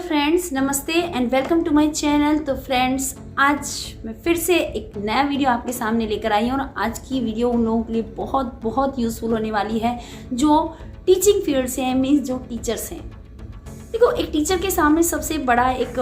Friends, नमस्ते and welcome to my channel. तो friends, आज मैं फिर से एक नया वीडियो आपके सामने लेकर आई हूँ और आज की वीडियो उन लोगों के लिए बहुत बहुत यूज़फुल होने वाली है जो टीचिंग फील्ड से हैं, मीन्स जो टीचर्स हैं। देखो, एक टीचर के सामने सबसे बड़ा एक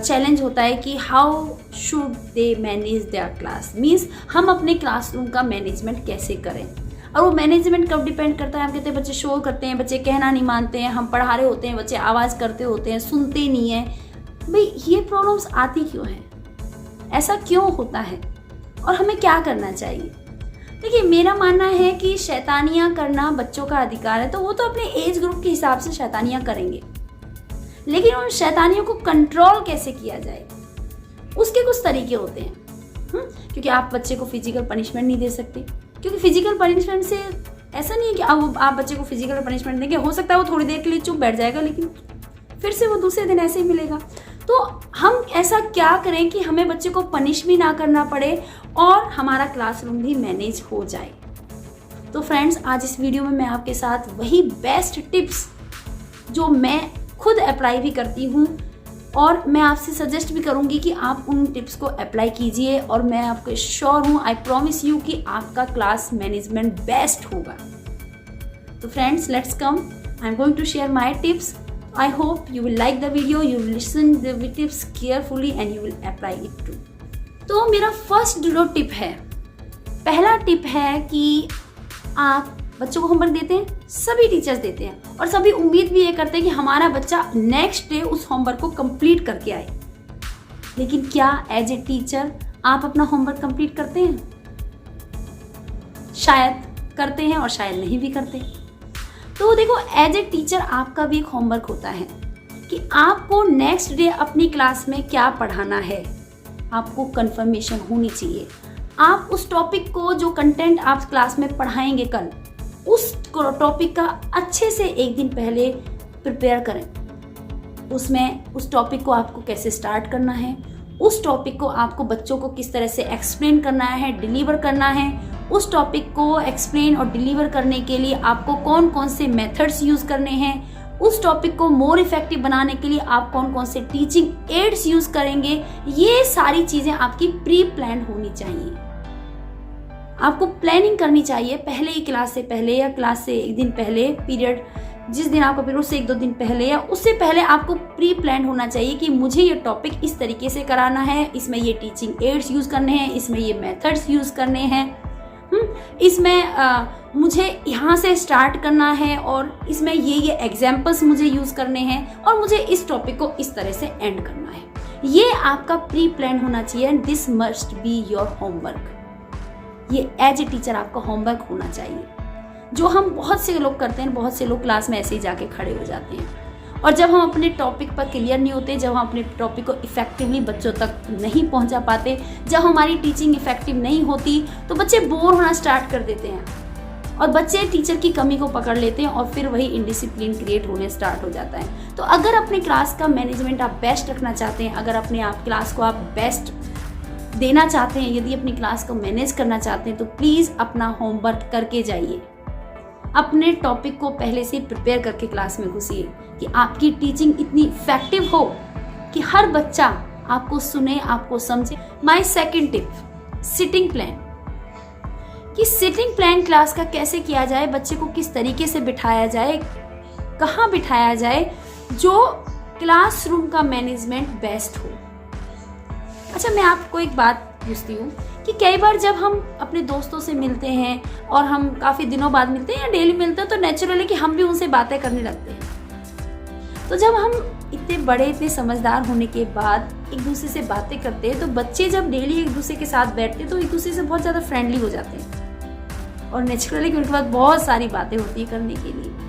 चैलेंज होता है कि how should they manage there class, means हम अपने क्लासरूम का मैनेजमेंट कैसे करें। और वो मैनेजमेंट कब डिपेंड करता है, हम कहते हैं बच्चे शोर करते हैं, बच्चे कहना नहीं मानते हैं, हम पढ़ा रहे होते हैं, बच्चे आवाज़ करते होते हैं, सुनते नहीं हैं। भाई, ये प्रॉब्लम्स आती क्यों हैं, ऐसा क्यों होता है और हमें क्या करना चाहिए। देखिए, मेरा मानना है कि शैतानियाँ करना बच्चों का अधिकार है, तो वो तो अपने एज ग्रुप के हिसाब से शैतानियाँ करेंगे, लेकिन उन शैतानियों को कंट्रोल कैसे किया जाए उसके कुछ तरीके होते हैं। क्योंकि आप बच्चे को फिजिकल पनिशमेंट नहीं दे सकते, क्योंकि फिजिकल पनिशमेंट से ऐसा नहीं है कि आप बच्चे को फिजिकल पनिशमेंट देंगे, हो सकता है वो थोड़ी देर के लिए चुप बैठ जाएगा, लेकिन फिर से वो दूसरे दिन ऐसे ही मिलेगा। तो हम ऐसा क्या करें कि हमें बच्चे को पनिश भी ना करना पड़े और हमारा क्लासरूम भी मैनेज हो जाए। तो फ्रेंड्स, आज इस वीडियो में मैं आपके साथ वही बेस्ट टिप्स जो मैं खुद अप्लाई भी करती हूँ और मैं आपसे सजेस्ट भी करूंगी कि आप उन टिप्स को अप्लाई कीजिए, और मैं आपको श्योर हूँ, आई प्रॉमिस यू कि आपका क्लास मैनेजमेंट बेस्ट होगा। तो friends, let's come, I am going to share my tips. I hope you will like the video, you will listen the tips carefully and you will apply it too. तो मेरा first जो tip है, पहला tip है कि आप बच्चों को होमवर्क देते हैं, सभी टीचर्स देते हैं और सभी उम्मीद भी ये करते हैं कि हमारा बच्चा नेक्स्ट डे उस होमवर्क को कंप्लीट करके आए। लेकिन क्या एज ए टीचर आप अपना होमवर्क कंप्लीट करते हैं? शायद करते हैं और शायद नहीं भी करते। तो देखो, एज ए टीचर आपका भी एक होमवर्क होता है कि आपको नेक्स्ट डे अपनी क्लास में क्या पढ़ाना है। आपको कंफर्मेशन होनी चाहिए। आप उस टॉपिक को, जो कंटेंट आप क्लास में पढ़ाएंगे कल, उस टॉपिक का अच्छे से एक दिन पहले प्रिपेयर करें। उसमें उस टॉपिक को आपको कैसे स्टार्ट करना है, उस टॉपिक को आपको बच्चों को किस तरह से एक्सप्लेन करना है, डिलीवर करना है। उस टॉपिक को एक्सप्लेन और डिलीवर करने के लिए आपको कौन कौन से मेथड्स यूज़ करने हैं, उस टॉपिक को मोर इफेक्टिव बनाने के लिए आप कौन कौन से टीचिंग एड्स यूज़ करेंगे। ये सारी चीज़ें आपकी प्री प्लान होनी चाहिए। आपको प्लानिंग करनी चाहिए पहले ही, क्लास से पहले या क्लास से एक दिन पहले, पीरियड जिस दिन आपका पीरियड उससे एक दो दिन पहले या उससे पहले आपको प्री प्लान होना चाहिए कि मुझे ये टॉपिक इस तरीके से कराना है, इसमें ये टीचिंग एड्स यूज़ करने हैं, इसमें ये मेथड्स यूज़ करने हैं, इसमें मुझे यहाँ से स्टार्ट करना है और इसमें ये एग्जाम्पल्स मुझे यूज़ करने हैं और मुझे इस टॉपिक को इस तरह से एंड करना है। ये आपका प्री प्लान होना चाहिए and this must be your homework. ये एज ए टीचर आपका होमवर्क होना चाहिए, जो हम बहुत से लोग करते हैं। बहुत से लोग क्लास में ऐसे ही जाके खड़े हो जाते हैं और जब हम अपने टॉपिक पर क्लियर नहीं होते, जब हम अपने टॉपिक को इफेक्टिवली बच्चों तक नहीं पहुंचा पाते, जब हमारी टीचिंग इफेक्टिव नहीं होती, तो बच्चे बोर होना स्टार्ट कर देते हैं और बच्चे टीचर की कमी को पकड़ लेते हैं और फिर वही इनडिसिप्लिन क्रिएट होने स्टार्ट हो जाता है। तो अगर अपने क्लास का मैनेजमेंट आप बेस्ट रखना चाहते हैं, अगर अपने आप क्लास को आप बेस्ट देना चाहते हैं, यदि अपनी क्लास को मैनेज करना चाहते हैं, तो प्लीज़ अपना होमवर्क करके जाइए। अपने टॉपिक को पहले से प्रिपेयर करके क्लास में घुसिए कि आपकी टीचिंग इतनी इफेक्टिव हो कि हर बच्चा आपको सुने, आपको समझे। My second tip, sitting plan. कि सिटिंग प्लान क्लास का कैसे किया जाए, बच्चे को किस तरीके से बिठाया जाए, कहाँ बिठाया जाए, जो क्लासरूम का मैनेजमेंट बेस्ट हो। अच्छा, मैं आपको एक बात पूछती हूँ कि कई बार जब हम अपने दोस्तों से मिलते हैं और हम काफ़ी दिनों बाद मिलते हैं या डेली मिलते हैं, तो नेचुरली कि हम भी उनसे बातें करने लगते हैं। तो जब हम इतने बड़े, इतने समझदार होने के बाद एक दूसरे से बातें करते हैं, तो बच्चे जब डेली एक दूसरे के साथ बैठते हैं तो एक दूसरे से बहुत ज़्यादा फ्रेंडली हो जाते हैं और नेचुरली उनके पास बहुत सारी बातें होती है करने के लिए।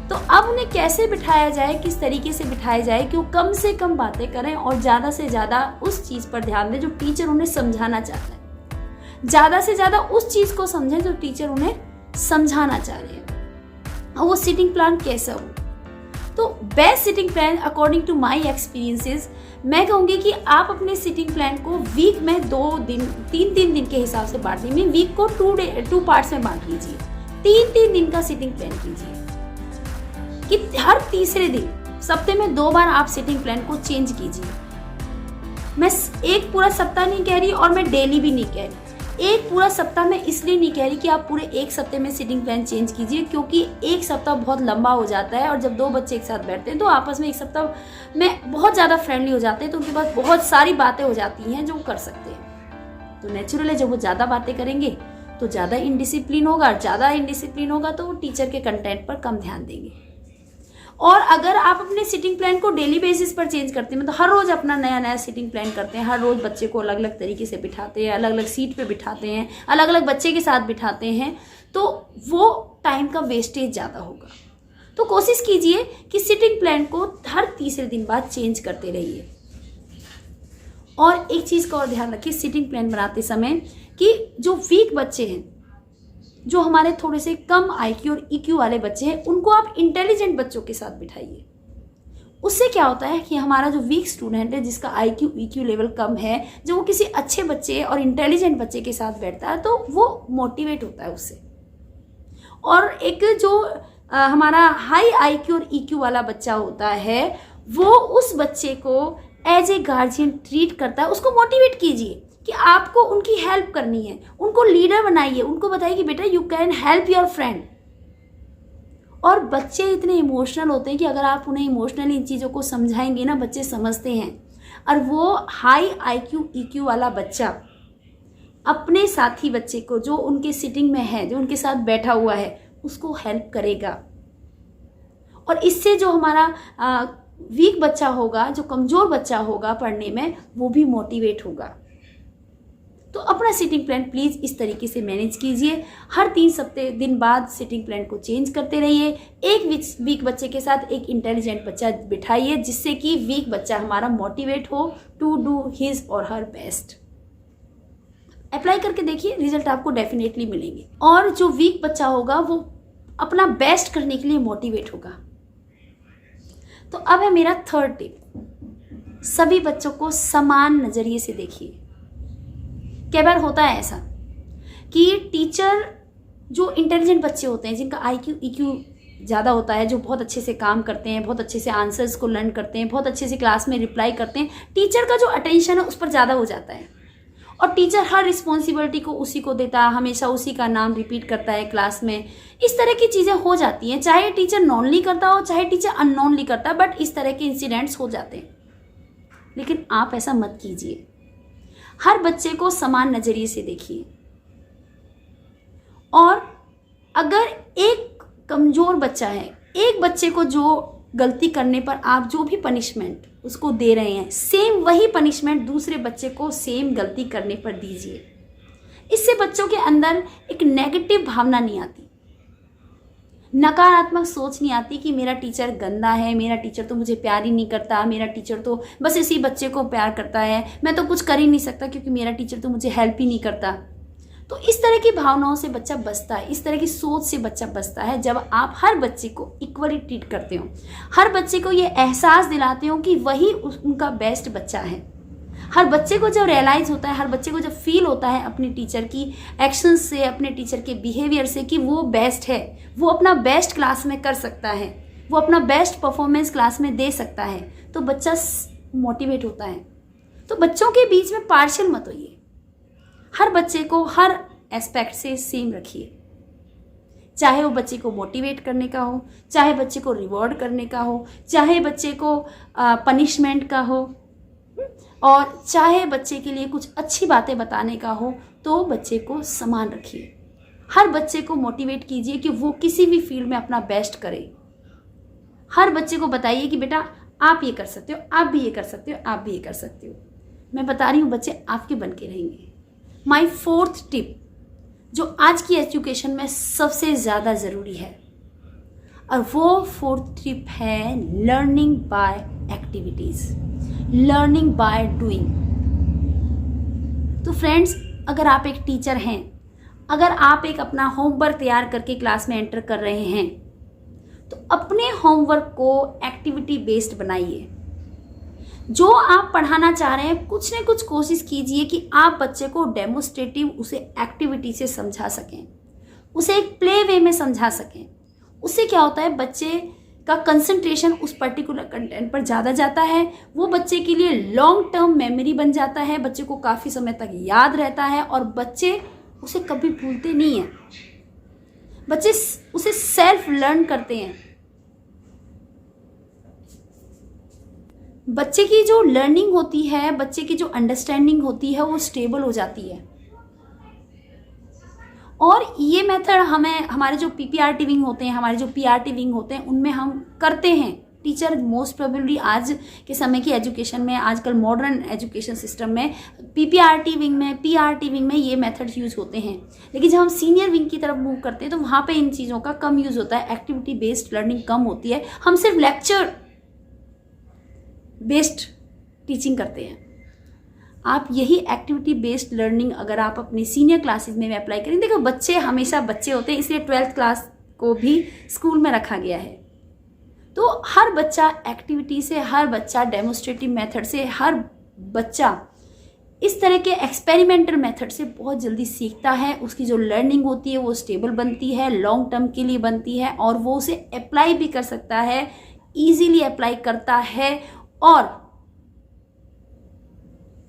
तो अब उन्हें कैसे बिठाया जाए, किस तरीके से बिठाया जाए कि वो कम से कम बातें करें और ज़्यादा से ज़्यादा उस चीज़ पर ध्यान दें जो टीचर उन्हें समझाना चाहता है, ज़्यादा से ज़्यादा उस चीज़ को समझें जो टीचर उन्हें समझाना चाह रहे हैं। और वो सिटिंग प्लान कैसा हो? तो best sitting plan according to my experiences, मैं कहूँगी कि आप अपने सिटिंग प्लान को वीक में 2 दिन, 3 दिन के हिसाब से बांट लीजिए। वीक को 2 पार्ट्स में बांट लीजिए। 3 दिन का सिटिंग प्लान कीजिए कि हर तीसरे दिन सप्ते में 2 बार आप सिटिंग प्लान को चेंज कीजिए। मैं एक पूरा सप्ताह नहीं कह रही और मैं डेली भी नहीं कह रही। एक पूरा सप्ताह मैं इसलिए नहीं कह रही कि आप पूरे एक सप्ते में सिटिंग प्लान चेंज कीजिए, क्योंकि एक सप्ताह बहुत लंबा हो जाता है और जब 2 बच्चे एक साथ बैठते हैं तो आपस में एक सप्ताह में बहुत ज़्यादा फ्रेंडली हो जाते हैं, तो उनके पास बहुत सारी बातें हो जाती हैं जो वो कर सकते हैं। तो नेचुरल है, जब वो ज़्यादा बातें करेंगे तो ज़्यादा इनडिसिप्लिन होगा, ज़्यादा इनडिसिप्लिन होगा तो वो टीचर के कंटेंट पर कम ध्यान देंगे। और अगर आप अपने सिटिंग प्लान को डेली बेसिस पर चेंज करते हैं, मतलब हर रोज़ अपना नया नया सिटिंग प्लान करते हैं, हर रोज़ बच्चे को अलग अलग तरीके से बिठाते हैं, अलग अलग सीट पे बिठाते हैं, अलग अलग बच्चे के साथ बिठाते हैं, तो वो टाइम का वेस्टेज ज़्यादा होगा। तो कोशिश कीजिए कि सिटिंग प्लान को हर तीसरे दिन बाद चेंज करते रहिए। और एक चीज़ का और ध्यान रखिए सिटिंग प्लान बनाते समय कि जो वीक बच्चे हैं, जो हमारे थोड़े से कम IQ और EQ वाले बच्चे हैं, उनको आप इंटेलिजेंट बच्चों के साथ बिठाइए। उससे क्या होता है कि हमारा जो वीक स्टूडेंट है, जिसका IQ EQ लेवल कम है, जब वो किसी अच्छे बच्चे और इंटेलिजेंट बच्चे के साथ बैठता है तो वो मोटिवेट होता है उससे। और एक जो हमारा हाई IQ और EQ वाला बच्चा होता है, वो उस बच्चे को एज ए गार्जियन ट्रीट करता है। उसको मोटिवेट कीजिए कि आपको उनकी हेल्प करनी है, उनको लीडर बनाइए, उनको बताइए कि बेटा you can help your friend. और बच्चे इतने इमोशनल होते हैं कि अगर आप उन्हें इमोशनली इन चीज़ों को समझाएंगे ना, बच्चे समझते हैं। और वो हाई IQ EQ वाला बच्चा अपने साथी बच्चे को, जो उनके सिटिंग में है, जो उनके साथ बैठा हुआ है, उसको हेल्प करेगा। और इससे जो हमारा वीक बच्चा होगा, जो कमज़ोर बच्चा होगा पढ़ने में, वो भी मोटिवेट होगा। तो अपना सिटिंग प्लान प्लीज़ इस तरीके से मैनेज कीजिए। हर 3 दिन बाद सिटिंग प्लान को चेंज करते रहिए। एक वीक बच्चे के साथ एक इंटेलिजेंट बच्चा बिठाइए, जिससे कि वीक बच्चा हमारा मोटिवेट हो टू डू हिज और हर बेस्ट। अप्लाई करके देखिए, रिजल्ट आपको डेफिनेटली मिलेंगे। और जो वीक बच्चा होगा वो अपना बेस्ट करने के लिए मोटिवेट होगा। तो अब है मेरा 3rd टिप, सभी बच्चों को समान नज़रिए से देखिए। कई बार होता है ऐसा कि टीचर, जो इंटेलिजेंट बच्चे होते हैं, जिनका IQ EQ ज़्यादा होता है, जो बहुत अच्छे से काम करते हैं, बहुत अच्छे से आंसर्स को लर्न करते हैं, बहुत अच्छे से क्लास में रिप्लाई करते हैं, टीचर का जो अटेंशन है उस पर ज़्यादा हो जाता है और टीचर हर रिस्पॉन्सिबिलिटी को उसी को देता है, हमेशा उसी का नाम रिपीट करता है क्लास में। इस तरह की चीज़ें हो जाती हैं, चाहे टीचर नॉनली करता हो, चाहे टीचर अननोनली करता है, बट इस तरह के इंसिडेंट्स हो जाते हैं। लेकिन आप ऐसा मत कीजिए, हर बच्चे को समान नज़रिए से देखिए। और अगर एक कमज़ोर बच्चा है, एक बच्चे को जो गलती करने पर आप जो भी पनिशमेंट उसको दे रहे हैं, सेम वही पनिशमेंट दूसरे बच्चे को सेम गलती करने पर दीजिए। इससे बच्चों के अंदर एक नेगेटिव भावना नहीं आती, नकारात्मक सोच नहीं आती कि मेरा टीचर गंदा है, मेरा टीचर तो मुझे प्यार ही नहीं करता, मेरा टीचर तो बस इसी बच्चे को प्यार करता है, मैं तो कुछ कर ही नहीं सकता क्योंकि मेरा टीचर तो मुझे हेल्प ही नहीं करता। तो इस तरह की भावनाओं से बच्चा बचता है, इस तरह की सोच से बच्चा बचता है जब आप हर बच्चे को इक्वली ट्रीट करते हो, हर बच्चे को ये एहसास दिलाते हो कि वही उनका बेस्ट बच्चा है। हर बच्चे को जब रियलाइज़ होता है, हर बच्चे को जब फील होता है अपने टीचर की एक्शंस से, अपने टीचर के बिहेवियर से कि वो बेस्ट है, वो अपना बेस्ट क्लास में कर सकता है, वो अपना बेस्ट परफॉर्मेंस क्लास में दे सकता है, तो बच्चा मोटिवेट होता है। तो बच्चों के बीच में पार्शियल मत होइए, हर बच्चे को हर एस्पेक्ट से सेम रखिए। चाहे वो बच्चे को मोटिवेट करने का हो, चाहे बच्चे को रिवॉर्ड करने का हो, चाहे बच्चे को पनिशमेंट का हो, और चाहे बच्चे के लिए कुछ अच्छी बातें बताने का हो, तो बच्चे को समान रखिए। हर बच्चे को मोटिवेट कीजिए कि वो किसी भी फील्ड में अपना बेस्ट करे। हर बच्चे को बताइए कि बेटा आप ये कर सकते हो, आप भी ये कर सकते हो, आप भी ये कर सकते हो। मैं बता रही हूँ, बच्चे आपके बन के रहेंगे। माय 4th टिप, जो आज की एजुकेशन में सबसे ज़्यादा ज़रूरी है, और वो 4th टिप है learning by activities, learning by doing. तो फ्रेंड्स, अगर आप एक टीचर हैं, अगर आप एक अपना होमवर्क तैयार करके क्लास में एंटर कर रहे हैं, तो अपने होमवर्क को एक्टिविटी बेस्ड बनाइए। जो आप पढ़ाना चाह रहे हैं, कुछ न कुछ कोशिश कीजिए कि आप बच्चे को डेमोस्ट्रेटिव उसे एक्टिविटी से समझा सकें, उसे एक प्ले वे में समझा सकें। उससे क्या होता है, बच्चे का कंसंट्रेशन उस पर्टिकुलर कंटेंट पर ज़्यादा जाता है, वो बच्चे के लिए लॉन्ग टर्म मेमोरी बन जाता है, बच्चे को काफ़ी समय तक याद रहता है और बच्चे उसे कभी भूलते नहीं हैं, बच्चे उसे सेल्फ लर्न करते हैं। बच्चे की जो लर्निंग होती है, बच्चे की जो अंडरस्टैंडिंग होती है, वो स्टेबल हो जाती है। और ये मेथड हमें हमारे जो पीपीआरटी विंग होते हैं, हमारे जो पीआरटी विंग होते हैं, उनमें हम करते हैं। टीचर मोस्ट प्रोबेबली आज के समय की एजुकेशन में, आजकल मॉडर्न एजुकेशन सिस्टम में पीपीआरटी विंग में, पीआरटी विंग में ये मेथड्स यूज़ होते हैं। लेकिन जब हम सीनियर विंग की तरफ मूव करते हैं तो वहाँ पे इन चीज़ों का कम यूज़ होता है, एक्टिविटी बेस्ड लर्निंग कम होती है, हम सिर्फ लेक्चर बेस्ड टीचिंग करते हैं। आप यही एक्टिविटी बेस्ड लर्निंग अगर आप अपनी सीनियर क्लासेस में अप्लाई करें, देखो बच्चे हमेशा बच्चे होते हैं, इसलिए 12th क्लास को भी स्कूल में रखा गया है। तो हर बच्चा एक्टिविटी से, हर बच्चा डेमोस्ट्रेटिव मेथड से, हर बच्चा इस तरह के एक्सपेरिमेंटल मेथड से बहुत जल्दी सीखता है। उसकी जो लर्निंग होती है वो स्टेबल बनती है, लॉन्ग टर्म के लिए बनती है और वो उसे अप्लाई भी कर सकता है, ईजीली अप्लाई करता है और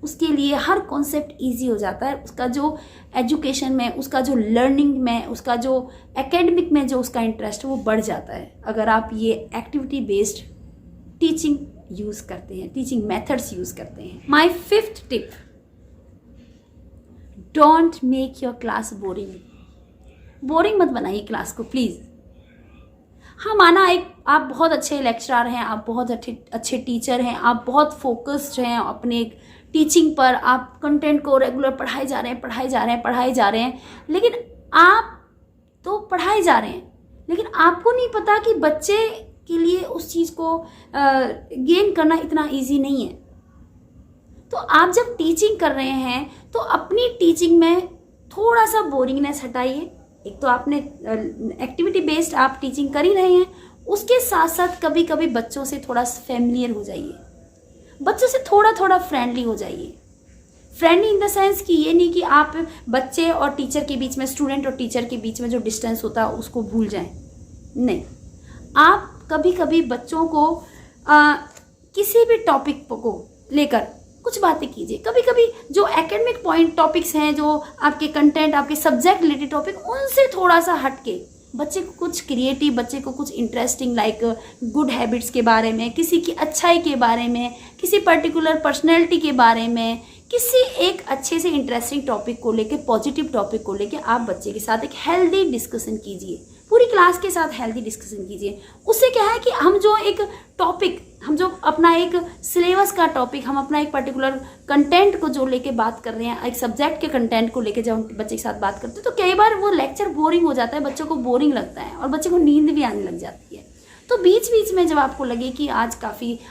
उसके लिए हर कॉन्सेप्ट इजी हो जाता है। उसका जो एजुकेशन में, उसका जो लर्निंग में, उसका जो एकेडमिक में जो उसका इंटरेस्ट है वो बढ़ जाता है अगर आप ये एक्टिविटी बेस्ड टीचिंग यूज़ करते हैं, टीचिंग मेथड्स यूज़ करते हैं। My 5th tip, don't make your class boring. Boring मत बनाइए क्लास को प्लीज़। हाँ, माना आप बहुत अच्छे लेक्चरर हैं, आप बहुत अच्छे टीचर हैं, आप बहुत फोकस्ड हैं अपने टीचिंग पर, आप कंटेंट को रेगुलर पढ़ाए जा रहे हैं, लेकिन आप तो पढ़ाए जा रहे हैं, लेकिन आपको नहीं पता कि बच्चे के लिए उस चीज़ को गेन करना इतना इजी नहीं है। तो आप जब टीचिंग कर रहे हैं तो अपनी टीचिंग में थोड़ा सा बोरिंगनेस हटाइए। एक तो आपने एक्टिविटी बेस्ड आप टीचिंग कर ही रहे हैं, उसके साथ साथ कभी कभी बच्चों से थोड़ा फेमिलियर हो जाइए, बच्चों से थोड़ा फ्रेंडली हो जाइए। फ्रेंडली इन द सेंस कि ये नहीं कि आप बच्चे और टीचर के बीच में, स्टूडेंट और टीचर के बीच में जो डिस्टेंस होता है उसको भूल जाएं। नहीं, आप कभी कभी बच्चों को किसी भी टॉपिक को लेकर कुछ बातें कीजिए। कभी कभी जो एकेडमिक पॉइंट टॉपिक्स हैं, जो आपके कंटेंट, आपके सब्जेक्ट रिलेटेड टॉपिक, उनसे थोड़ा सा हटके बच्चे को कुछ क्रिएटिव, बच्चे को कुछ इंटरेस्टिंग लाइक गुड हैबिट्स के बारे में, किसी की अच्छाई के बारे में, किसी पर्टिकुलर पर्सनैलिटी के बारे में, किसी एक अच्छे से इंटरेस्टिंग टॉपिक को लेके, पॉजिटिव टॉपिक को लेके आप बच्चे के साथ एक हेल्दी डिस्कशन कीजिए, पूरी क्लास के साथ हेल्दी डिस्कशन कीजिए। उससे क्या है कि हम जो एक टॉपिक, हम जो अपना एक सिलेबस का टॉपिक, हम अपना एक पर्टिकुलर कंटेंट को जो लेके बात कर रहे हैं, एक सब्जेक्ट के कंटेंट को लेके जब हम बच्चे के साथ बात करते हैं तो कई बार वो लेक्चर बोरिंग हो जाता है, बच्चों को बोरिंग लगता है और बच्चे को नींद भी आने लग जाती है। तो बीच बीच में जब आपको लगे कि आज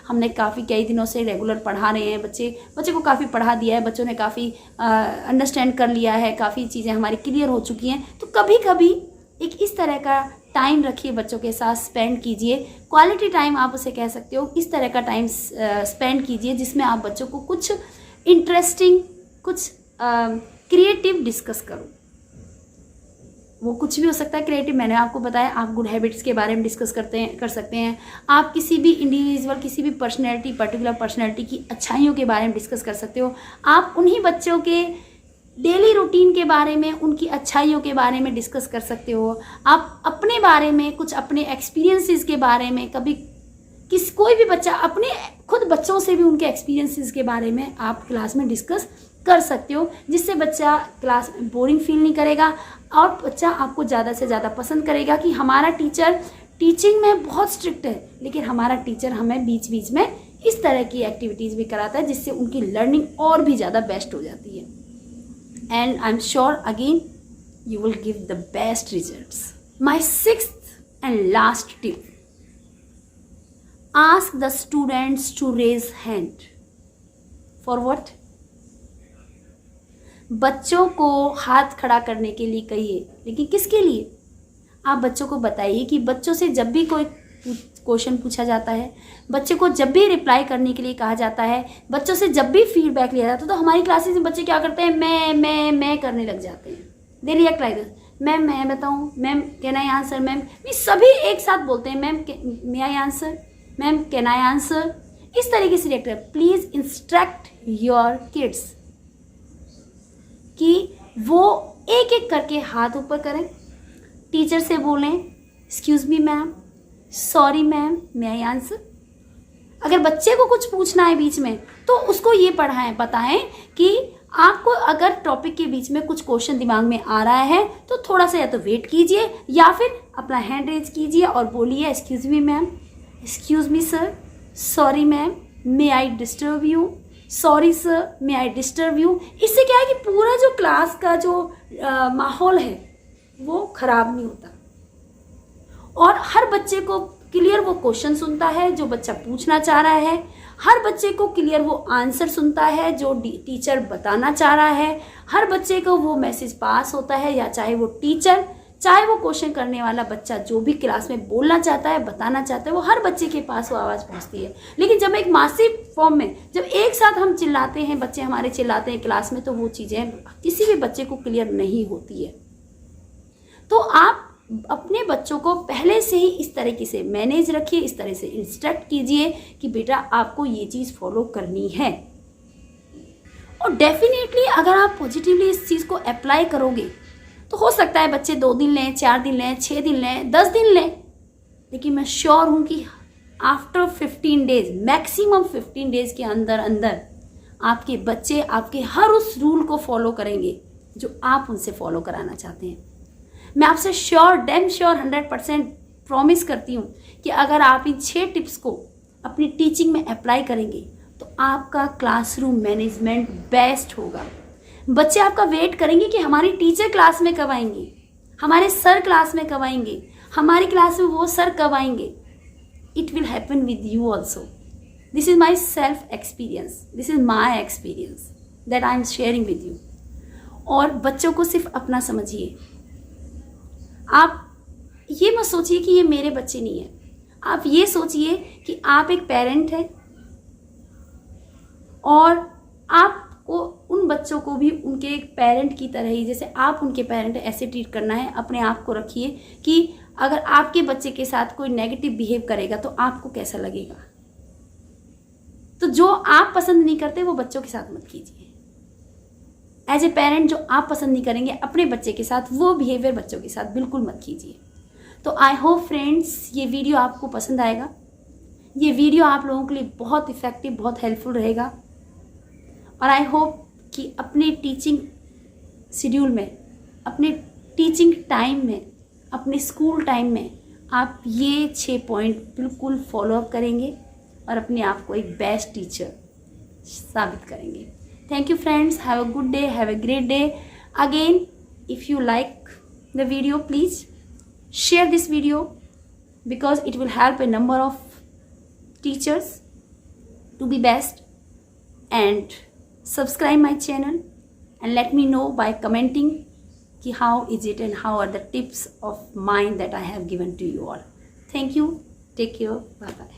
हमने काफ़ी कई दिनों से रेगुलर पढ़ा रहे हैं, बच्चे को काफ़ी पढ़ा दिया है, बच्चों ने काफ़ी अंडरस्टैंड कर लिया है, काफ़ी चीज़ें हमारी क्लियर हो चुकी हैं, तो कभी कभी एक इस तरह का टाइम रखिए, बच्चों के साथ स्पेंड कीजिए। क्वालिटी टाइम आप उसे कह सकते हो। इस तरह का टाइम स्पेंड कीजिए जिसमें आप बच्चों को कुछ इंटरेस्टिंग, कुछ क्रिएटिव डिस्कस करो। वो कुछ भी हो सकता है क्रिएटिव, मैंने आपको बताया। आप गुड हैबिट्स के बारे में डिस्कस कर सकते हैं। आप किसी भी इंडिविजुअल, किसी भी पर्सनैलिटी, पर्टिकुलर पर्सनैलिटी की अच्छाइयों के बारे में डिस्कस कर सकते हो। आप उन्हीं बच्चों के डेली रूटीन के बारे में, उनकी अच्छाइयों के बारे में डिस्कस कर सकते हो। आप अपने बारे में, कुछ अपने एक्सपीरियंसेस के बारे में, कभी कोई भी बच्चा अपने खुद बच्चों से भी उनके एक्सपीरियंसेस के बारे में आप क्लास में डिस्कस कर सकते हो, जिससे बच्चा क्लास में बोरिंग फील नहीं करेगा और बच्चा आपको ज़्यादा से ज़्यादा पसंद करेगा कि हमारा टीचर टीचिंग में बहुत स्ट्रिक्ट है, लेकिन हमारा टीचर हमें बीच बीच में इस तरह की एक्टिविटीज़ भी कराता है, जिससे उनकी लर्निंग और भी ज़्यादा बेस्ट हो जाती है। And I'm sure again you will give the best results. My 6th and last tip, ask the students to raise hand. For what? बच्चों को हाथ खड़ा करने के लिए कहिए, लेकिन किसके लिए? आप बच्चों को बताइए कि बच्चों से जब भी कोई क्वेश्चन पूछा जाता है, बच्चे को जब भी रिप्लाई करने के लिए कहा जाता है, बच्चों से जब भी फीडबैक लिया जाता है, तो हमारी क्लासेस में बच्चे क्या करते हैं, मैं करने लग जाते हैं। They react like this, ma'am मैं बताऊँ, ma'am can I answer, ma'am, सभी एक साथ बोलते हैं ma'am may I answer, ma'am can I answer, इस तरीके से रिएक्ट कर। प्लीज इंस्ट्रक्ट योर किड्स कि वो एक एक करके हाथ ऊपर करें, टीचर से बोलें excuse me ma'am, sorry ma'am, may I answer. अगर बच्चे को कुछ पूछना है बीच में तो उसको ये पढ़ाएं, बताएं कि आपको अगर टॉपिक के बीच में कुछ क्वेश्चन दिमाग में आ रहा है तो थोड़ा सा या तो वेट कीजिए या फिर अपना हैंड रेज कीजिए और बोलिए excuse me ma'am, excuse me sir, sorry ma'am, may I disturb you, sorry sir, may I disturb you. इससे क्या है कि पूरा जो क्लास का जो माहौल है वो खराब नहीं होता और हर बच्चे को क्लियर वो क्वेश्चन सुनता है जो बच्चा पूछना चाह रहा है, हर बच्चे को क्लियर वो आंसर सुनता है जो टीचर बताना चाह रहा है, हर बच्चे को वो मैसेज पास होता है, या चाहे वो टीचर चाहे वो क्वेश्चन करने वाला बच्चा जो भी क्लास में बोलना चाहता है, बताना चाहता है, वो हर बच्चे के पास वो आवाज़ पहुंचती है। लेकिन जब एक मासिव फॉर्म में जब एक साथ हम चिल्लाते हैं, बच्चे हमारे चिल्लाते हैं क्लास में, तो वो चीज़ें किसी भी बच्चे को क्लियर नहीं होती है। तो आप अपने बच्चों को पहले से ही इस तरीके से मैनेज रखिए, इस तरह से इंस्ट्रक्ट कीजिए कि बेटा आपको ये चीज़ फॉलो करनी है। और डेफिनेटली अगर आप पॉजिटिवली इस चीज़ को अप्लाई करोगे तो हो सकता है बच्चे 2 दिन लें, 4 दिन लें, 6 दिन लें, 10 दिन लें, लेकिन मैं श्योर हूँ कि आफ्टर 15 डेज, मैक्सिमम 15 डेज के अंदर अंदर आपके बच्चे आपके हर उस रूल को फॉलो करेंगे जो आप उनसे फॉलो कराना चाहते हैं। मैं आपसे श्योर, डैम श्योर 100% प्रॉमिस करती हूँ कि अगर आप इन 6 टिप्स को अपनी टीचिंग में अप्लाई करेंगे तो आपका क्लासरूम मैनेजमेंट बेस्ट होगा। बच्चे आपका वेट करेंगे कि हमारी टीचर क्लास में कब आएंगे, हमारे सर क्लास में कब आएंगे, हमारी क्लास में वो सर कब आएंगे। It will happen with you also. This is my self experience, this is my experience that I am sharing with you. और बच्चों को सिर्फ अपना समझिए, आप ये मत सोचिए कि ये मेरे बच्चे नहीं है, आप ये सोचिए कि आप एक पेरेंट हैं और आपको उन बच्चों को भी उनके एक पेरेंट की तरह ही, जैसे आप उनके पेरेंट ऐसे ट्रीट करना है। अपने आप को रखिए कि अगर आपके बच्चे के साथ कोई नेगेटिव बिहेव करेगा तो आपको कैसा लगेगा। तो जो आप पसंद नहीं करते वो बच्चों के साथ मत कीजिए। एज ए पेरेंट जो आप पसंद नहीं करेंगे अपने बच्चे के साथ, वो बिहेवियर बच्चों के साथ बिल्कुल मत कीजिए। तो आई होप फ्रेंड्स ये वीडियो आपको पसंद आएगा। ये वीडियो आप लोगों के लिए बहुत इफेक्टिव, बहुत हेल्पफुल रहेगा। और आई होप कि अपने टीचिंग शेड्यूल में, अपने टीचिंग टाइम में, अपने स्कूल टाइम में आप ये 6 पॉइंट बिल्कुल फॉलोअप करेंगे और अपने आप को एक बेस्ट टीचर साबित करेंगे। Thank you friends, have a good day, have a great day. Again, if you like the video, please share this video because it will help a number of teachers to be best. And subscribe my channel and let me know by commenting ki how is it and how are the tips of mine that I have given to you all. Thank you, take care, bye bye.